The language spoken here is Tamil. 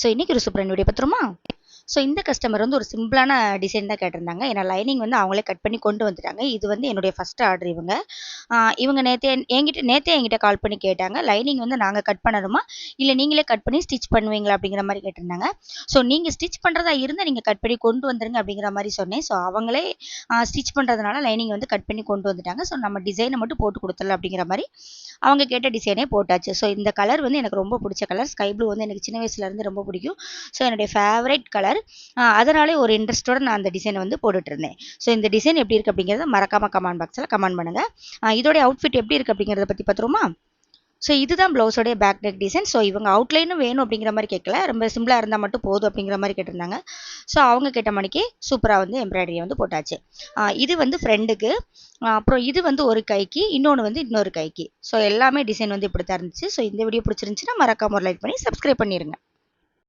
ஸோ இன்றைக்கி ஒரு சூப்பரான வீடியோ பார்த்துருமா. ஸோ இந்த கஸ்டமர் வந்து ஒரு சிம்பிளான டிசைன் தான் கேட்டிருந்தாங்க. ஏன்னா லைனிங் வந்து அவங்களே கட் பண்ணி கொண்டு வந்துட்டாங்க. இது வந்து என்னுடைய ஃபஸ்ட் ஆர்டர் இவங்க. இவங்க நேற்றே என்கிட்ட கால் பண்ணி கேட்டாங்க. லைனிங் வந்து நாங்கள் கட் பண்ணணுமா, இல்லை நீங்களே கட் பண்ணி ஸ்டிச் பண்ணுவீங்களா அப்படிங்கிற மாதிரி கேட்டிருந்தாங்க. ஸோ நீங்கள் ஸ்டிச் பண்ணுறதா இருந்தால் நீங்கள் கட் பண்ணி கொண்டு வந்துருங்க அப்படிங்கிற மாதிரி சொன்னேன். ஸோ அவங்களே ஸ்டிச் பண்ணுறதுனால லைனிங் வந்து கட் பண்ணி கொண்டு வந்துட்டாங்க. ஸோ நம்ம டிசைனை மட்டும் போட்டு கொடுத்துடலாம் அப்படிங்கிற மாதிரி அவங்க கேட்ட டிசைனே போட்டாச்சு. ஸோ இந்த கலர் வந்து எனக்கு ரொம்ப பிடிச்ச கலர். ஸ்கை ப்ளூ வந்து எனக்கு சின்ன வயசுலேருந்து ரொம்ப பிடிக்கும். ஸோ என்னுடைய ஃபேவரட் கலர். அதனாலே ஒரு இன்ட்ரெஸ்ட்டோட நான் அந்த டிசைனை வந்து போட்டுட்டு இருந்தேன். ஸோ இந்த டிசைன் எப்படி இருக்குது அப்படிங்கிறத மறக்காம கமெண்ட் பாக்ஸில் கமெண்ட் பண்ணுங்கள். இதோடைய அவுட்ஃபிட் எப்படி இருக்குது அப்படிங்கிறத பற்றி பார்த்துருமா. ஸோ இதுதான் ப்ளவுஸோடைய பேக் நெக் டிசைன். ஸோ இவங்க அவுட்லைனும் வேணும் அப்படிங்கிற மாதிரி கேட்கல, ரொம்ப சிம்பிளாக இருந்தால் மட்டும் போதும் அப்படிங்கிற மாதிரி கேட்டிருந்தாங்க. ஸோ அவங்க கேட்ட மணிக்கு சூப்பராக வந்து எம்ப்ராய்டரியை வந்து போட்டாச்சு. இது வந்து ஃப்ரெண்டுக்கு, அப்புறம் இது வந்து ஒரு கைக்கு, இன்னொன்று வந்து இன்னொரு கைக்கு. ஸோ எல்லாமே டிசைன் வந்து இப்படி தான் இருந்துச்சு. ஸோ இந்த வீடியோ பிடிச்சிருந்துச்சுன்னா மறக்காம ஒரு லைக் பண்ணி சப்ஸ்கிரைப் பண்ணிடுங்க.